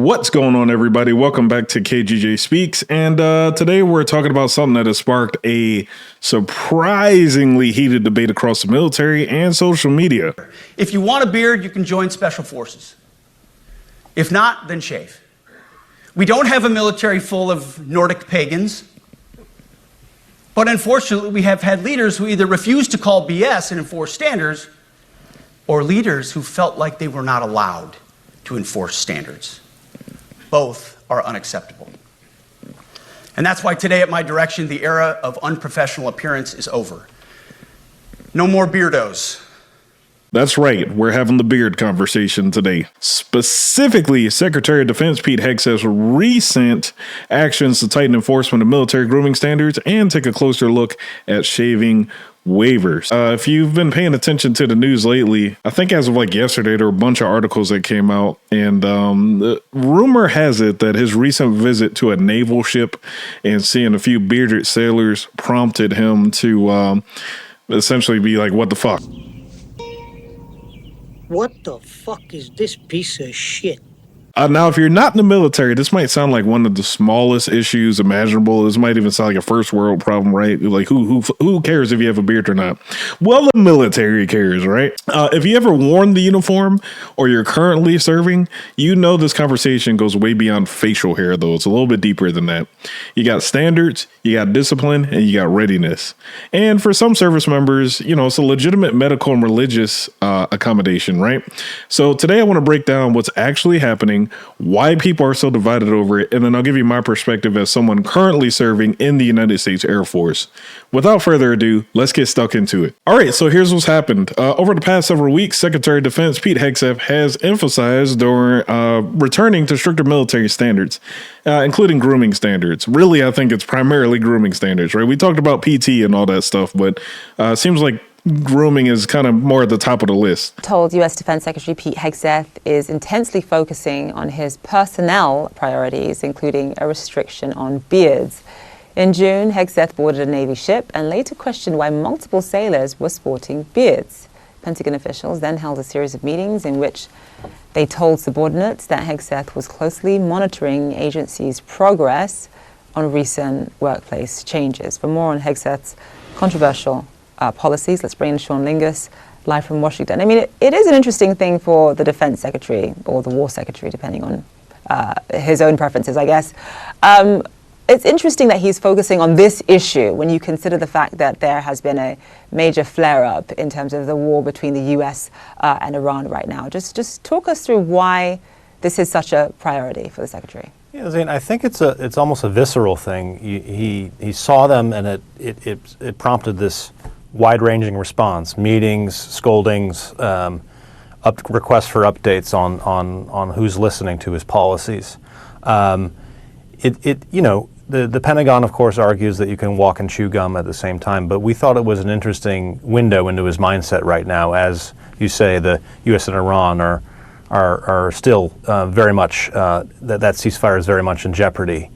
What's going on, everybody? Welcome back to KGJ Speaks. And today we're talking about something that has sparked a surprisingly heated debate across the military and social media. If you want a beard, you can join Special Forces. If not, then shave. We don't have a military full of Nordic pagans. But unfortunately, we have had leaders who either refused to call BS and enforce standards, or leaders who felt like they were not allowed to enforce standards. Both are unacceptable. And that's why today, at my direction, the era of unprofessional appearance is over. No more beardos. That's right. We're having the beard conversation today. Specifically, Secretary of Defense Pete Hegseth's recent actions to tighten enforcement of military grooming standards and take a closer look at shaving waivers. If you've been paying attention to the news lately, I think as of like yesterday, there were a bunch of articles that came out, and the rumor has it that his recent visit to a naval ship and seeing a few bearded sailors prompted him to essentially be like, what the fuck? What the fuck is this piece of shit? Now, if you're not in the military, this might sound like one of the smallest issues imaginable. This might even sound like a first world problem, right? Like, who cares if you have a beard or not? Well, the military cares, right? If you ever worn the uniform or you're currently serving, you know this conversation goes way beyond facial hair, though. It's a little bit deeper than that. You got standards, you got discipline, and you got readiness. And for some service members, you know, it's a legitimate medical and religious accommodation, right? So today I want to break down what's actually happening, why people are so divided over it, and then I'll give you my perspective as someone currently serving in the United States Air Force. Without further ado, let's get stuck into it. All right, so here's what's happened. Over the past several weeks, Secretary of Defense Pete Hegseth has emphasized during returning to stricter military standards, including grooming standards. Really, I think it's primarily grooming standards, right? We talked about PT and all that stuff, but it seems like grooming is kind of more at the top of the list. Told U.S. Defense Secretary Pete Hegseth is intensely focusing on his personnel priorities, including a restriction on beards. In June, Hegseth boarded a Navy ship and later questioned why multiple sailors were sporting beards. Pentagon officials then held a series of meetings in which they told subordinates that Hegseth was closely monitoring agency's progress on recent workplace changes. For more on Hegseth's controversial policies, let's bring in Sean Lingus, live from Washington. I mean, it is an interesting thing for the Defense Secretary, or the War Secretary, depending on his own preferences, I guess. It's interesting that he's focusing on this issue when you consider the fact that there has been a major flare-up in terms of the war between the U.S. And Iran right now. Just talk us through why this is such a priority for the Secretary. Yeah, Zane, I think it's almost a visceral thing. He saw them, and it prompted this wide-ranging response: meetings, scoldings, requests for updates on who's listening to his policies. The Pentagon, of course, argues that you can walk and chew gum at the same time, but we thought it was an interesting window into his mindset right now. As you say, the U.S. and Iran are still very much, that ceasefire is very much in jeopardy.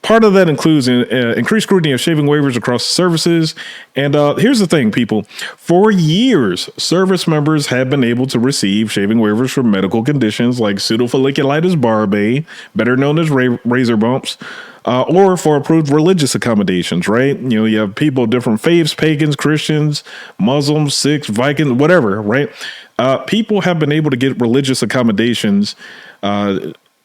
Part of that includes increased scrutiny of shaving waivers across services. And here's the thing, people. For years, service members have been able to receive shaving waivers for medical conditions like Pseudofolliculitis Barbae, better known as razor bumps, or for approved religious accommodations, right? You know, you have people of different faiths, pagans, Christians, Muslims, Sikhs, Vikings, whatever, right? People have been able to get religious accommodations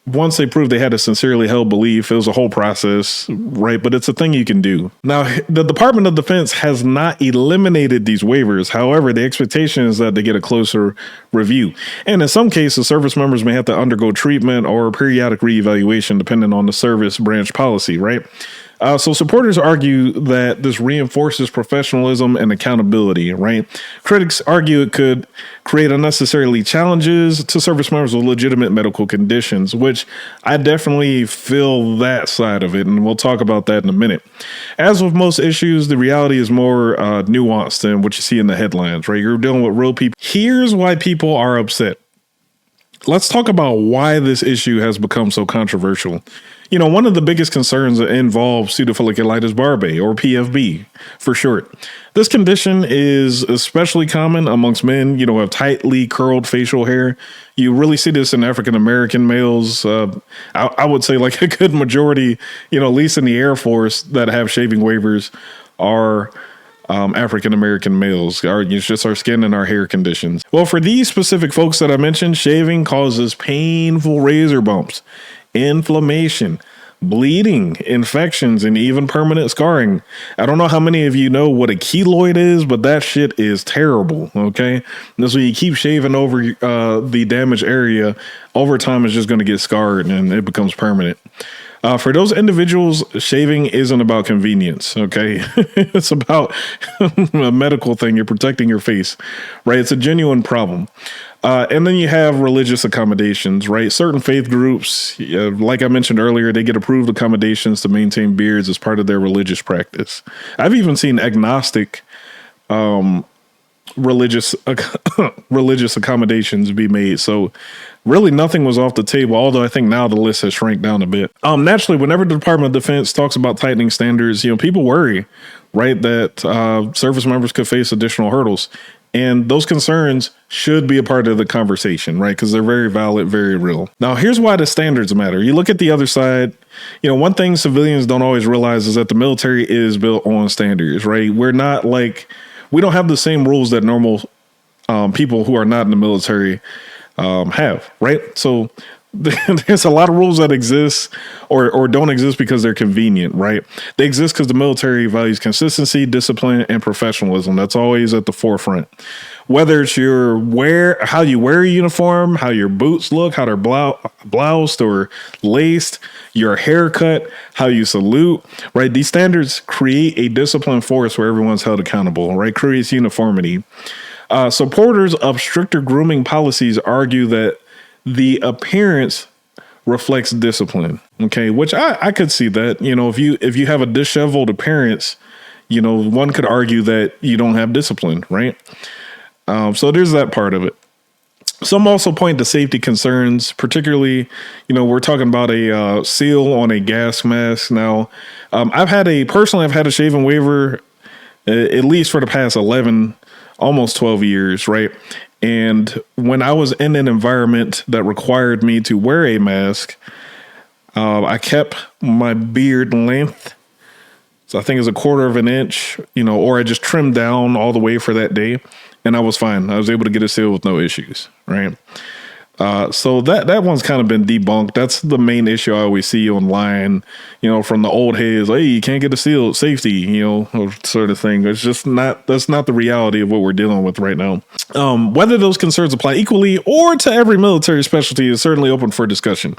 once they proved they had a sincerely held belief. It was a whole process, right? But it's a thing you can do. Now, the Department of Defense has not eliminated these waivers. However, the expectation is that they get a closer review. And in some cases, service members may have to undergo treatment or periodic reevaluation depending on the service branch policy, right? So supporters argue that this reinforces professionalism and accountability, right? Critics argue it could create unnecessarily challenges to service members with legitimate medical conditions, which I definitely feel that side of it, and we'll talk about that in a minute. As with most issues, the reality is more nuanced than what you see in the headlines, right? You're dealing with real people. Here's why people are upset. let's talk about why this issue has become so controversial. One of the biggest concerns involves Pseudofolliculitis Barbae, or PFB for short. This condition is especially common amongst men, who have tightly curled facial hair. You really see this in African American males. I would say like a good majority, at least in the Air Force, that have shaving waivers are African American males. It's just our skin and our hair conditions. Well, for these specific folks that I mentioned, shaving causes painful razor bumps, inflammation, bleeding, infections, and even permanent scarring. I don't know how many of you know what a keloid is, but that shit is terrible. Okay. That's when you keep shaving over the damaged area. Over time, it's just going to get scarred and it becomes permanent. For those individuals, shaving isn't about convenience, okay? It's about a medical thing. You're protecting your face, right? It's a genuine problem. And then you have religious accommodations, right? Certain faith groups, like I mentioned earlier, they get approved accommodations to maintain beards as part of their religious practice. I've even seen agnostic religious accommodations be made. So really nothing was off the table, although I think now the list has shrank down a bit. Naturally, whenever the Department of Defense talks about tightening standards, people worry, right, that service members could face additional hurdles. And those concerns should be a part of the conversation, right? Because they're very valid, very real. Now, here's why the standards matter. You look at the other side, one thing civilians don't always realize is that the military is built on standards, right? We don't have the same rules that normal people who are not in the military have, right? So there's a lot of rules that exist or don't exist because they're convenient, right? They exist because the military values consistency, discipline, and professionalism. That's always at the forefront. Whether it's how you wear a uniform, how your boots look, how they're bloused or laced, your haircut, how you salute, right? These standards create a disciplined force where everyone's held accountable, right? Creates uniformity. Supporters of stricter grooming policies argue that the appearance reflects discipline. Okay, which I could see that. If you have a disheveled appearance, one could argue that you don't have discipline, right? So there's that part of it. Some also point to safety concerns, particularly, we're talking about a seal on a gas mask. Now, I've had a shaving waiver at least for the past 11, almost 12 years, right? And when I was in an environment that required me to wear a mask, I kept my beard length. So I think it's 1/4 of an inch, or I just trimmed down all the way for that day. And I was fine. I was able to get a seal with no issues, right? So that one's kind of been debunked. That's the main issue I always see online, from the old heads. Hey, you can't get a seal, safety, sort of thing. It's just that's not the reality of what we're dealing with right now. Whether those concerns apply equally or to every military specialty is certainly open for discussion,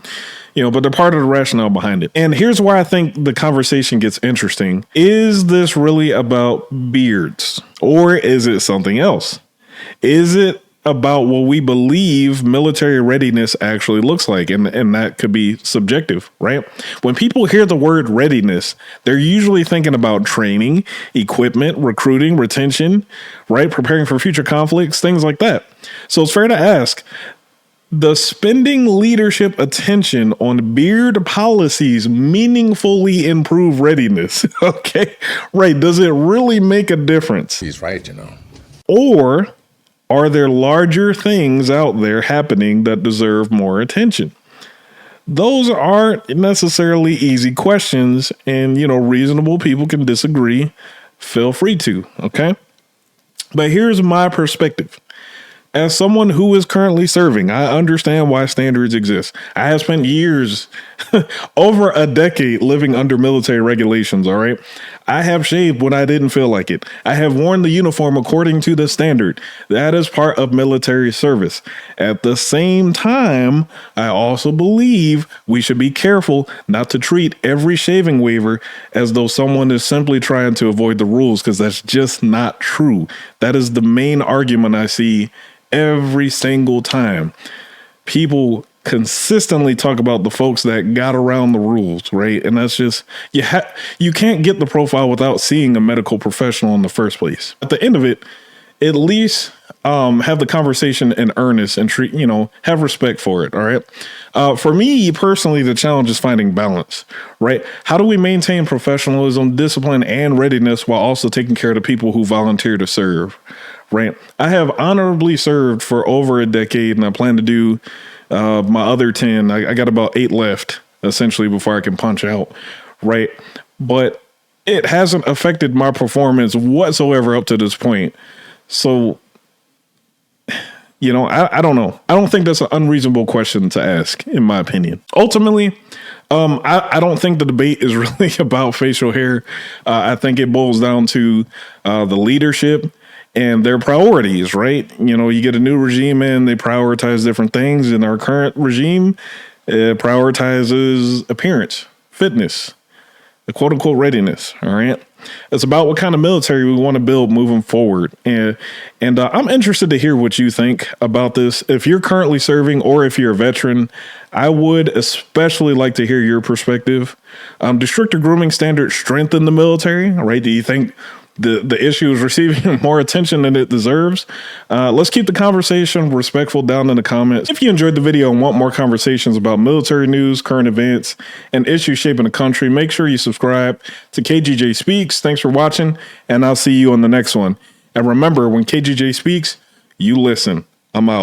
but they're part of the rationale behind it. And here's where I think the conversation gets interesting. Is this really about beards, or is it something else? Is it about what we believe military readiness actually looks like? And that could be subjective, right? When people hear the word readiness, they're usually thinking about training, equipment, recruiting, retention, right? Preparing for future conflicts, things like that. So it's fair to ask, does spending leadership attention on beard policies meaningfully improve readiness? Okay, right. Does it really make a difference? He's right, Or are there larger things out there happening that deserve more attention? Those aren't necessarily easy questions, and, reasonable people can disagree. Feel free to, okay? But here's my perspective. As someone who is currently serving, I understand why standards exist. I have spent years, over a decade, living under military regulations, all right? I have shaved when I didn't feel like it. I have worn the uniform according to the standard. That is part of military service. At the same time, I also believe we should be careful not to treat every shaving waiver as though someone is simply trying to avoid the rules, because that's just not true. That is the main argument I see every single time. People consistently talk about the folks that got around the rules, right? And that's just, you can't get the profile without seeing a medical professional in the first place. At the end of it, at least have the conversation in earnest and treat, have respect for it. All right. For me personally, the challenge is finding balance, right? How do we maintain professionalism, discipline, and readiness while also taking care of the people who volunteer to serve, right? I have honorably served for over a decade, and I plan to do my other 10. I got about 8 left, essentially, before I can punch out, right? But it hasn't affected my performance whatsoever up to this point. So, I don't know. I don't think that's an unreasonable question to ask, in my opinion. Ultimately, I don't think the debate is really about facial hair. I think it boils down to the leadership and their priorities, right? You get a new regime in, they prioritize different things. And our current regime prioritizes appearance, fitness, the quote unquote readiness. All right. It's about what kind of military we want to build moving forward. And I'm interested to hear what you think about this. If you're currently serving or if you're a veteran, I would especially like to hear your perspective. Do stricter grooming standards strengthen the military? Right? Do you think the issue is receiving more attention than it deserves? Let's keep the conversation respectful down in the comments. If you enjoyed the video and want more conversations about military news, current events, and issues shaping the country, make sure you subscribe to KGJ Speaks. Thanks for watching, and I'll see you on the next one. And remember, when KGJ speaks, you listen. I'm out.